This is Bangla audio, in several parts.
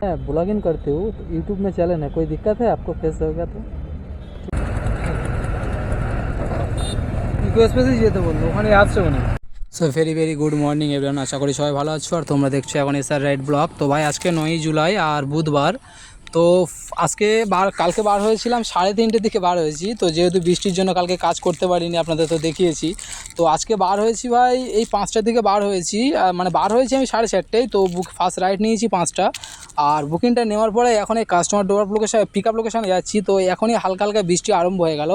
मैं ब्लॉगिंग करती हूँ तो यूट्यूब में चैनल है, कोई दिक्कत है आपको फेस होगा तो রিকোয়েস্ট মেসেজ যেতে বলবো ওখানে আসছে উনি। So very good morning everyone, আশা করি সবাই ভালো আছো আর তোমরা দেখছো এখন এসআর রাইড ব্লগ। তো ভাই আজকে 9ই জুলাই আর বুধবার। তো আজকে কালকে বার হয়েছিলাম 3:30টার দিকে বার হয়েছি। তো যেহেতু বৃষ্টির জন্য কালকে কাজ করতে পারিনি, আপনাদের তো দেখিয়েছি। তো আজকে বার হয়েছি ভাই এই 5টার দিকে বার হয়েছি, মানে বার হয়েছি আমি 4:30টায়। তো ফার্স্ট রাইড নিয়েছি 5টা, আর বুকিংটা নেওয়ার পরে এখন এই customer drop location pick up লোকেশানে যাচ্ছি। তো এখনই হালকা হালকা বৃষ্টি আরম্ভ হয়ে গেল।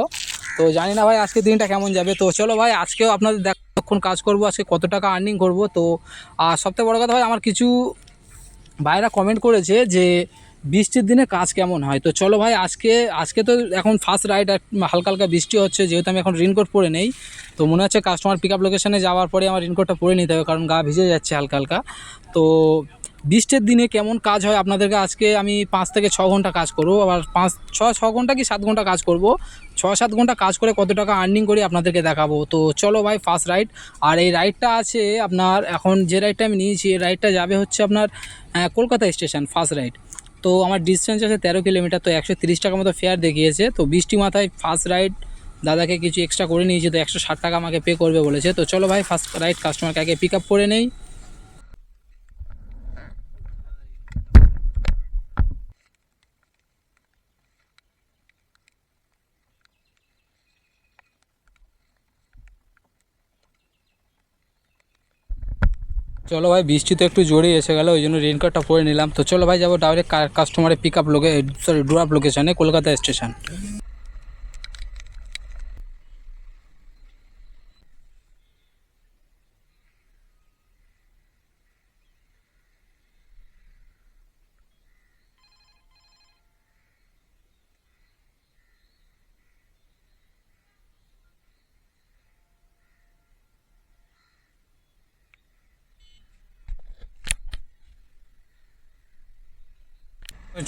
তো জানি না ভাই আজকে দিনটা কেমন যাবে। তো চলো ভাই আজকেও আপনাদের কতক্ষণ কাজ করব, আজকে কত টাকা আর্নিং করব। তো আর সবথেকে বড় কথা ভাই, আমার কিছু ভাইরা কমেন্ট করেছে যে বৃষ্টির দিনে কাজ কেমন হয়। তো চলো ভাই আজকে তো এখন ফার্স্ট রাইড হালকা হালকা বৃষ্টি হচ্ছে, যেহেতু আমি এখন রেনকোট পরে নেই। তো মনে হচ্ছে কাস্টমার পিক আপ লোকেশানে যাওয়ার পরে আমার রেনকোটটা পরে নিতে হবে, কারণ গা ভিজে যাচ্ছে হালকা হালকা। তো বৃষ্টির দিনে কেমন কাজ হয় আপনাদেরকে আজকে আমি 5 থেকে 6 ঘন্টা কাজ করবো, আবার 6 ঘন্টা কি 7 ঘন্টা কাজ করব। 6-7 ঘন্টা কাজ করে কত টাকা আর্নিং করি আপনাদেরকে দেখাবো। তো চলো ভাই ফার্স্ট রাইড। আর এই রাইডটা আছে আপনার, এখন যে রাইডটা আমি নিয়েছি এই রাইডটা যাবে হচ্ছে আপনার কলকাতা স্টেশন ফার্স্ট রাইড। তো আমার ডিস্টেন্স আছে 13 কিলোমিটার। তো 130 টাকা মতো ফেয়ার দেখিয়েছে। তো বৃষ্টি মাথায় ফার্স্ট রাইড দাদাকে কিছু এক্সট্রা করে নিয়েছে, তো 160 টাকা আমাকে পে করবে বলেছে। তো চলো ভাই ফার্স্ট রাইড কাস্টমারকে আগে পিক আপ করে নেই। চলো ভাই বৃষ্টি তো একটু জোরেই এসে গেল, ওই জন্য রেনকোটটা পরে নিলাম। তো চলো ভাই যাবো ডাইরেক্ট কাস্টমারের পিক আপ ড্রপ লোকেশানে কলকাতা স্টেশন।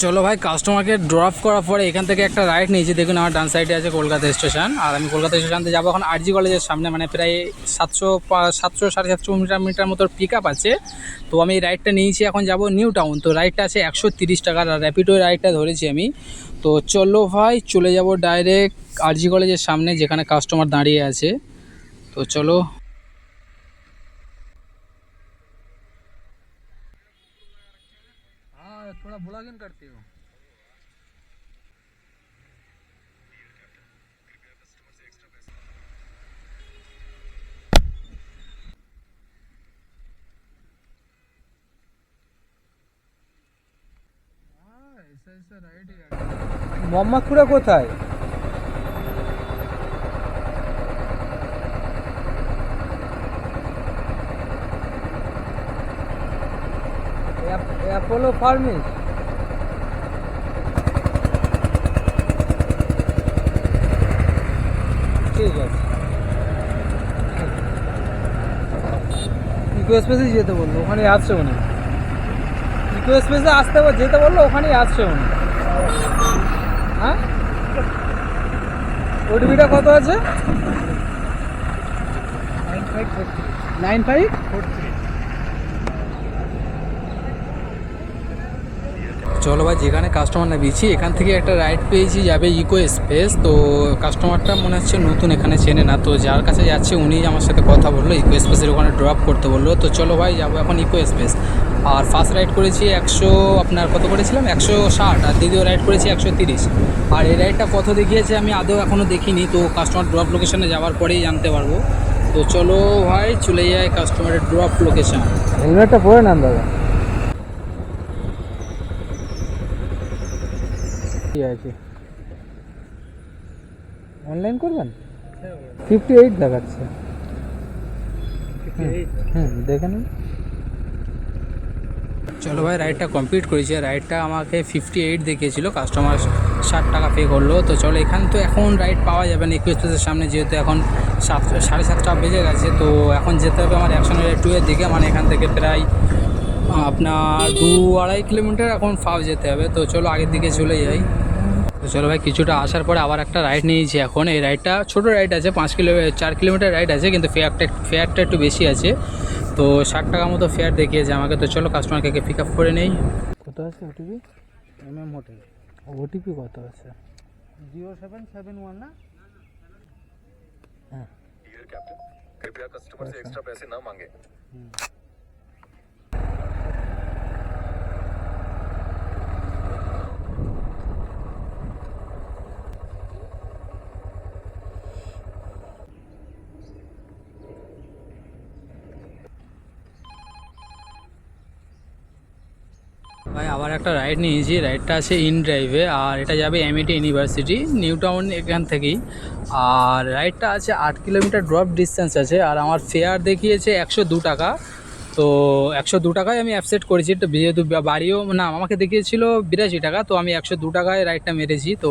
চলো ভাই কাস্টমারকে ড্রপ করার পরে এখান থেকে একটা রাইড নিয়েছি। দেখুন আমার ডান সাইডে আছে কলকাতা স্টেশন, আর আমি কলকাতা স্টেশন থেকে যাবো এখন আরজি কলেজের সামনে, মানে প্রায় 700-750 মিটার মতো পিক আপ আছে। তো আমি এই রাইডটা নিয়েছি, এখন যাব নিউ টাউন। তো রাইডটা আছে 130 টাকার, আর র্যাপিডো রাইডটা ধরেছি আমি। তো চলো ভাই চলে যাব ডাইরেক্ট আরজি কলেজের সামনে যেখানে কাস্টমার দাঁড়িয়ে আছে। তো চলো थोड़ा ब्लॉगिंग करती हो। মোহাম্মদপুরে কোথায়? অ্যাপোলো ফার্মেস। ঠিক আছে, ইকো স্পেসে যেতে বললো, ওখানে আসছে উনি। ইকো স্পেসে আসতে যেতে বললো, ওখানেই আসছে উনি। হ্যাঁ ওটিপিটা কত আছে? 9543। চলো ভাই যেখানে কাস্টমার নামিয়েছি এখান থেকে একটা রাইড পেয়েছি যাবে ইকো স্পেস। তো কাস্টমারটা মনে হচ্ছে নতুন, এখানে চেনে না। তো যার কাছে যাচ্ছে উনি আমার সাথে কথা বললো, ইকো স্পেসের ওখানে ড্রপ করতে বললো। তো চলো ভাই যাবো এখন ইকো স্পেস। আর ফার্স্ট রাইড করেছি 100, আপনার কত করেছিলাম 160, আর দ্বিতীয় রাইড করেছি 130। আর এই রাইডটা কত দেখিয়েছে আমি আদৌ এখনও দেখিনি, তো কাস্টমার ড্রপ লোকেশানে যাওয়ার পরেই জানতে পারবো। তো চলো ভাই চলে যায় কাস্টমারের ড্রপ লোকেশান। হেলমেটটা পরে নেন দাদা। আছে অনলাইন করবেন? 58 দেখাচ্ছে। দেখে নিন। চলো ভাই রাইডটা কমপ্লিট করেছি, রাইডটা আমাকে 58 দেখিয়েছিল, কাস্টমার 60 টাকা পে করলো। তো চলো এখান তো এখন রাইড পাওয়া যাবে না ইকো স্পেসের সামনে, যেহেতু এখন 7:30 বেজে গেছে। তো এখন যেতে হবে আমার অ্যাকশন এরিয়া 2 এর দিকে, মানে এখান থেকে প্রায় আপনার 2-2.5 কিলোমিটার এখন ফাও যেতে হবে। তো চলো আগের দিকে চলে যাই। তো চলো ভাই কিছুটা আসার পরে আবার একটা রাইড নিয়েছি এখন। এই রাইডটা ছোটো রাইড আছে, 4 কিলোমিটার রাইড আছে, কিন্তু ফেয়ারটা একটু বেশি আছে। তো 60 টাকা মতো ফেয়ার দেখিয়েছে আমাকে। তো চলো কাস্টমারকে পিক আপ করে নেই। কত আছে ওটিপি? হোটেল ওটিপি কত আছে? 0771 না? হ্যাঁ। डियर कैप्टन, कृपया कस्टमर से एक्स्ट्रा पैसे ना मांगे। ভাই আবার একটা রাইড নিয়েছি, রাইডটা আছে ইন ড্রাইভে, আর এটা যাবে এমআইটি ইউনিভার্সিটি নিউ টাউন এখান থেকেই। আর রাইডটা আছে 8 কিলোমিটার ড্রপ ডিস্টেন্স আছে, আর আমার ফেয়ার দেখিয়েছে 102 টাকা। তো 102 টাকায় আমি অ্যাপসেট করেছি, তো যেহেতু বাড়িও না আমাকে দেখিয়েছিল 82 টাকা, তো আমি 102 টাকায় রাইডটা মেরেছি। তো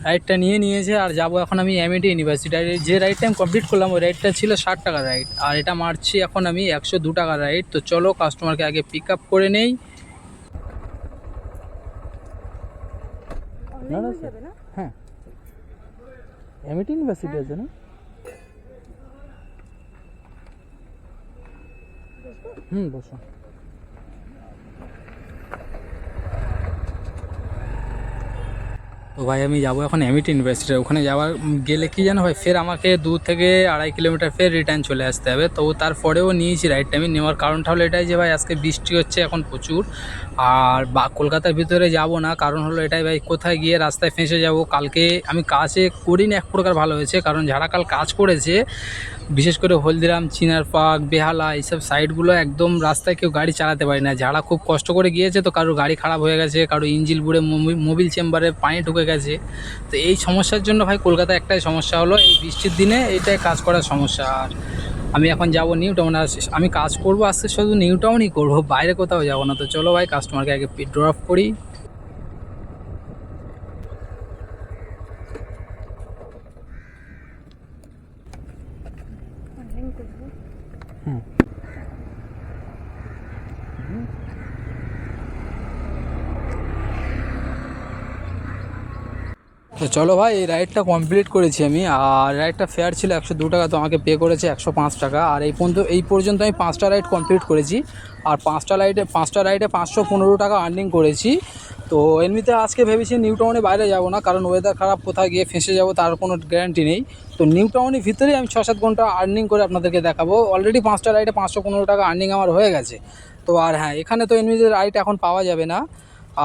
রাইডটা নিয়ে নিয়েছে, আর যাব এখন আমি এমআইটি ইউনিভার্সিটি। আর যে রাইডটা আমি কমপ্লিট করলাম ওই রাইডটা ছিল 60 টাকার রাইড, আর এটা মারছি এখন আমি 102 টাকার রাইড। তো চলো কাস্টমারকে আগে পিক আপ করে নেই। না না স্যার, হ্যাঁ এমআইটি ইউনিভার্সিটি আছে না? বসো। তো ভাই আমি যাবো এখন এমআইটি ইউনিভার্সিটি। ওখানে যাওয়ার গেলে কি জানো ভাই, ফের আমাকে 2 থেকে 2.5 কিলোমিটার ফের রিটার্ন চলে আসতে হবে। তো তারপরেও নিয়েছি রাইডটা। আমি নেওয়ার কারণটা হলো এটাই যে ভাই আজকে বৃষ্টি হচ্ছে এখন প্রচুর, আর কলকাতার ভিতরে যাব না। কারণ হলো এটাই ভাই, কোথায় গিয়ে রাস্তায় ফেঁসে যাব। কালকে আমি কাজে করিনি, এক প্রকার ভালো হয়েছে, কারণ যারা কাল কাজ করেছে বিশেষ করে হলদিরাম, চিনার পার্ক, বেহালা এইসব সাইডগুলো একদম রাস্তায় কেউ গাড়ি চালাতে পারে না। যারা খুব কষ্ট করে গিয়েছে তো কারোর গাড়ি খারাপ হয়ে গেছে, কারো ইঞ্জিন বুড়ে মোবিল চেম্বারে পানি ঢুকে গেছে। তো এই সমস্যার জন্য ভাই কলকাতায় একটাই সমস্যা হলো এই বৃষ্টির দিনে এইটাই কাজ করার সমস্যা। আর আমি এখন যাব নিউ টাউন, আর আমি কাজ করবো আজকে শুধু নিউ টাউনই করবো, বাইরে কোথাও যাবো না। তো চলো ভাই কাস্টমারকে আগে ড্রপ করি। তো চলো ভাই এই রাইডটা কমপ্লিট করেছি আমি, আর রাইডটা ফেয়ার ছিল 102 টাকা, তো আমাকে পে করেছে 105 টাকা। আর এই পর্যন্ত আমি 5টা রাইড কমপ্লিট করেছি, আর 5টা রাইডে 515 টাকা আর্নিং করেছি। তো এমনিতে আজকে ভেবেছি নিউ টাউনে বাইরে যাব না, কারণ ওয়েদার খারাপ, কোথায় গিয়ে ফেঁসে যাব তার কোনো গ্যারান্টি নেই। তো নিউ টাউনের ভিতরেই আমি 6-7 ঘন্টা আর্নিং করে আপনাদেরকে দেখাবো। অলরেডি 5টা রাইডে 515 টাকা আর্নিং আমার হয়ে গেছে। তো আর হ্যাঁ, এখানে তো এমনিতে রাইড এখন পাওয়া যাবে না,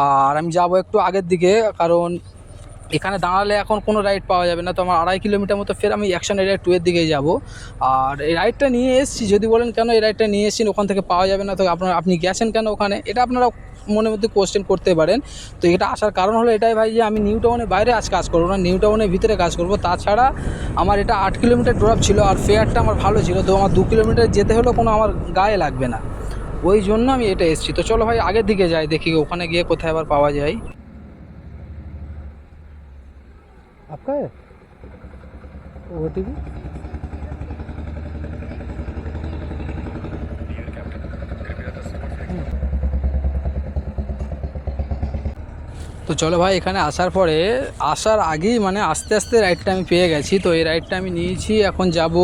আর আমি যাব একটু আগের দিকে, কারণ এখানে দাঁড়ালে এখন কোনো রাইড পাওয়া যাবে না। তো আমার 2.5 কিলোমিটার মতো ফের আমি অ্যাকশন এরিয়া 2 এর দিকেই যাব। আর এই রাইডটা নিয়ে এসেছি, যদি বলেন কেন এই রাইডটা নিয়ে এসেছেন ওখান থেকে পাওয়া যাবে না, তো আপনি গেছেন কেন ওখানে, এটা আপনারা মনের মধ্যে কোশ্চেন করতে পারেন। তো এটা আসার কারণ হলো এটাই ভাই যে আমি নিউ টাউনের বাইরে আজ কাজ করবো না, নিউ টাউনের ভিতরে কাজ করব। তাছাড়া আমার এটা 8 কিলোমিটার ড্রপ ছিল, আর ফেয়ারটা আমার ভালো ছিল, তো আমার 2 কিলোমিটার যেতে হলেও কোনো আমার গায়ে লাগবে না, ওই জন্য আমি এটা এসেছি। তো চলো ভাই আগের দিকে যাই, দেখি ওখানে গিয়ে কোথায় আবার পাওয়া যায়। आपका है OTP? তো চলো ভাই এখানে আসার পরে, আসার আগেই মানে আস্তে আস্তে রাইডটা আমি পেয়ে গেছি। তো এই রাইডটা আমি নিয়েছি, এখন যাব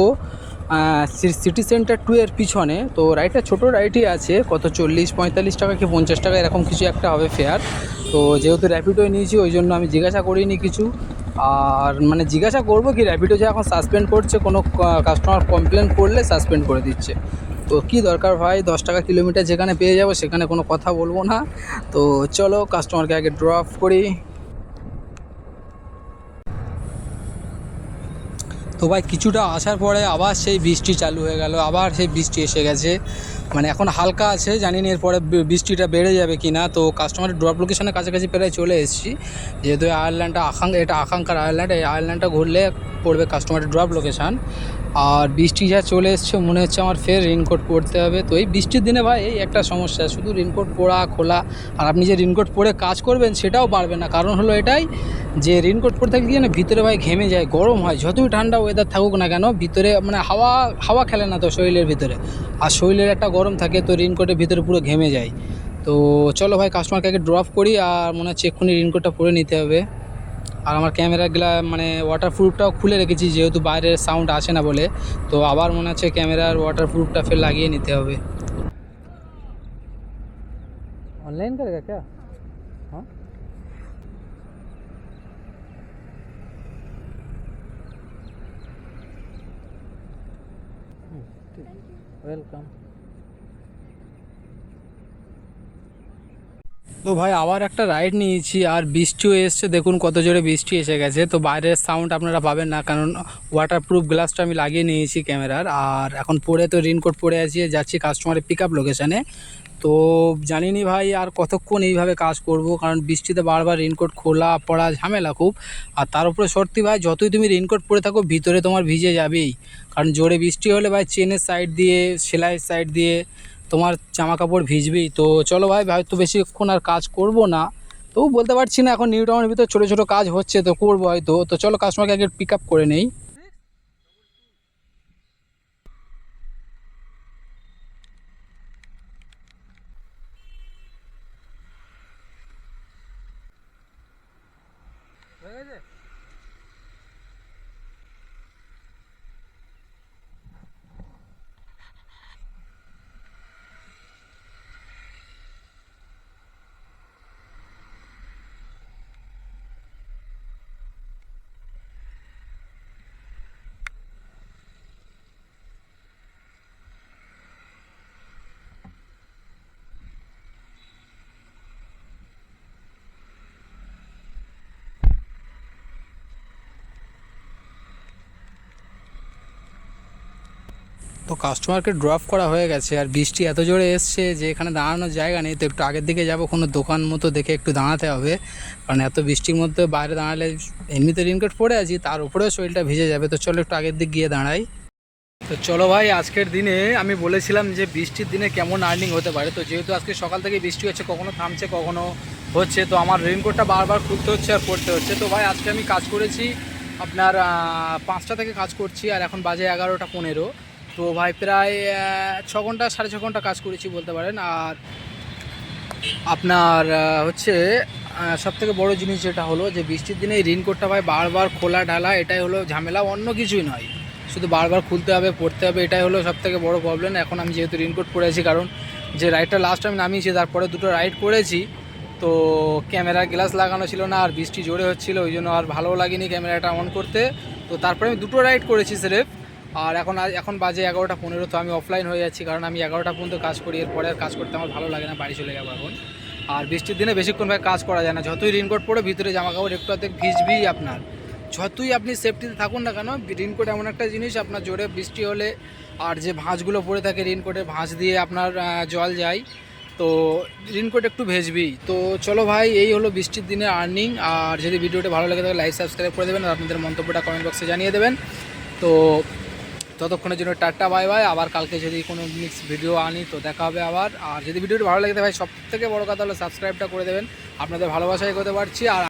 সিটি সেন্টার 2 এর পিছনে। তো রাইডটা ছোটো রাইডই আছে, কত 40-45 টাকা কি 50 টাকা এরকম কিছু একটা হবে ফেয়ার। তো যেহেতু র্যাপিডোয় নিয়েছি ওই জন্য আমি জিজ্ঞাসা করিনি কিছু, আর মানে জিজ্ঞাসা করবো কি, র্যাপিডো যে এখন সাসপেন্ড করছে, কোনো কাস্টমার কমপ্লেন করলে সাসপেন্ড করে দিচ্ছে। তো কি দরকার ভাই, 10 টাকা কিলোমিটার যেখানে পেয়ে যাবো সেখানে কোনো কথা বলবো না। তো চলো কাস্টমারকে আগে ড্রপ করি। তো ভাই কিছুটা আসার পরে আবার সেই বৃষ্টি চালু হয়ে গেল, আবার সেই বৃষ্টি এসে গেছে। মানে এখন হালকা আছে, জানি না এরপরে বৃষ্টিটা বেড়ে যাবে কি না। তো কাস্টমারের ড্রপ লোকেশনের কাছাকাছি প্রায় চলে এসেছি, যেহেতু আয়ারল্যান্ডটা এটা আকাঙ্ক্ষার আয়ারল্যান্ড, এই আয়ারল্যান্ডটা ঘুরলে পড়বে কাস্টমারের ড্রপ লোকেশান। আর বৃষ্টি যা চলে এসছে মনে হচ্ছে আমার ফের রেনকোট পরতে হবে। তো এই বৃষ্টির দিনে ভাই এই একটা সমস্যা, শুধু রেনকোট পরা খোলা, আর আপনি যে রেনকোট পরে কাজ করবেন সেটাও পারবেন না। কারণ হলো এটাই যে রেনকোট পরে থাকলে না ভিতরে ভাই ঘেমে যায়, গরম হয়, যতই ঠান্ডা ওয়েদার থাকুক না কেন ভিতরে মানে হাওয়া খেলে না তো শরীরের ভিতরে, আর শরীরের একটা গরম থাকে, তো রেনকোটের ভিতরে পুরো ঘেমে যায়। তো চলো ভাই কাস্টমারকে আগে ড্রপ করি, আর মনে হচ্ছে এক্ষুনি রেনকোটটা পরে নিতে হবে। আর আমার ক্যামেরাগুলো মানে ওয়াটারপ্রুফটাও খুলে রেখেছি, যেহেতু বাইরের সাউন্ড আসে না বলে। তো আবার মনে হচ্ছে ক্যামেরার ওয়াটারপ্রুফটা ফের লাগিয়ে নিতে হবে। ऑनलाइन करेगा क्या? हाँ वेलकम। তো ভাই আবার একটা রাইড নিয়েছি আর বৃষ্টিও এসছে, দেখুন কত জোরে বৃষ্টি এসে গেছে। তো বাইরের সাউন্ড আপনারা পাবেন না, কারণ ওয়াটারপ্রুফ গ্লাসটা আমি লাগিয়ে নিয়েছি ক্যামেরার। আর এখন পরে তো রেনকোট পরে আছি, যাচ্ছি কাস্টমারের পিক আপ লোকেশানে। তো জানিনি ভাই আর কতক্ষণ এইভাবে কাজ করব, কারণ বৃষ্টিতে বারবার রেনকোট খোলা পড়া ঝামেলা খুব। আর তার উপরে সত্যি ভাই, যতই তুমি রেনকোট পরে থাকো ভিতরে তোমার ভিজে যাবেই, কারণ জোরে বৃষ্টি হলে ভাই চেনের সাইড দিয়ে সেলাইয়ের সাইড দিয়ে তোমার জামা কাপড় ভিজবেই। তো চলো ভাই, হয়তো বেশিক্ষণ আর কাজ করব না, তবু বলতে পারছি না, এখন নিউ টাউনের ভিতর ছোটো ছোটো কাজ হচ্ছে তো করবো হয়তো। তো চলো কাস্টমারকে আগে পিক আপ করে নেই। তো কাস্টমারকে ড্রপ করা হয়ে গেছে, আর বৃষ্টি এত জোরে এসছে যে এখানে দাঁড়ানোর জায়গা নেই। তো একটু আগের দিকে যাব, কোনো দোকান মতো দেখে একটু দাঁড়াতে হবে, কারণ এত বৃষ্টির মধ্যে বাইরে দাঁড়ালে এমনিতে রেনকোট পরে আছি, তার উপরেও শরীরটা ভিজে যাবে। তো চলো একটু আগের দিক গিয়ে দাঁড়াই। তো চলো ভাই, আজকের দিনে আমি বলেছিলাম যে বৃষ্টির দিনে কেমন আর্নিং হতে পারে। তো যেহেতু আজকে সকাল থেকে বৃষ্টি হচ্ছে, কখনো থামছে কখনো হচ্ছে, তো আমার রেনকোটটা বারবার খুলতে হচ্ছে আর পড়তে হচ্ছে। তো ভাই আজকে আমি কাজ করেছি আপনার 5টা থেকে কাজ করছি, আর এখন বাজে 11টা 15। তো ভাই প্রায় 6 ঘন্টা 6.5 ঘন্টা কাজ করেছি বলতে পারেন। আর আপনার হচ্ছে সবথেকে বড় জিনিস যেটা হলো যে বৃষ্টির দিনে এই রেনকোটটা ভাই বারবার খোলা ঢালা, এটাই হলো ঝামেলা, অন্য কিছুই নয়। শুধু বারবার খুলতে হবে পড়তে হবে, এটাই হলো সবথেকে বড় প্রবলেম। এখন আমি যেহেতু রেনকোট পরেছি, কারণ যে রাইডটা লাস্ট আমি নামিয়েছি তারপরে 2টো রাইড করেছি, তো ক্যামেরার গ্লাস লাগানো ছিল না আর বৃষ্টি জোরে হচ্ছিলো, ওই জন্য আর ভালো লাগেনি ক্যামেরাটা অন করতে। তো তারপরে আমি 2টো রাইড করেছি স্রেফ। আর এখন বাজে 11টা 15। তো আমি অফলাইন হয়ে যাচ্ছি, কারণ আমি 11টা পর্যন্ত কাজ করি, এরপরে আর কাজ করতে আমার ভালো লাগে না, বাড়ি চলে যাবো এখন। আর বৃষ্টির দিনে বেশিক্ষণ ভাই কাজ করা যায় না, যতই রেনকোট পরে ভিতরে জামা কাপড় একটু অর্ধেক ভিজবেই আপনার, যতই আপনি সেফটিতে থাকুন না কেন। রেনকোট এমন একটা জিনিস, আপনার জোরে বৃষ্টি হলে আর যে ভাঁজগুলো পড়ে থাকে রেনকোটের ভাঁজ দিয়ে আপনার জল যায়, তো রেনকোট একটু ভেজবেই। তো চলো ভাই, এই হলো বৃষ্টির দিনে আর্নিং। আর যদি ভিডিওটা ভালো লাগে তাহলে লাইক সাবস্ক্রাইব করে দেবেন, আর আপনাদের মন্তব্যটা কমেন্ট বক্সে জানিয়ে দেবেন। তো ততক্ষণের জন্য টাটা বাই বাই। আবার কালকে যদি কোনো নেক্সট ভিডিও আনি তো দেখা হবে আবার। আর যদি ভিডিওটি ভালো লাগে ভাই, সব থেকে বড় কথা হলো সাবস্ক্রাইবটা করে দেবেন, আপনাদের ভালোবাসাই করতে পারছি। আর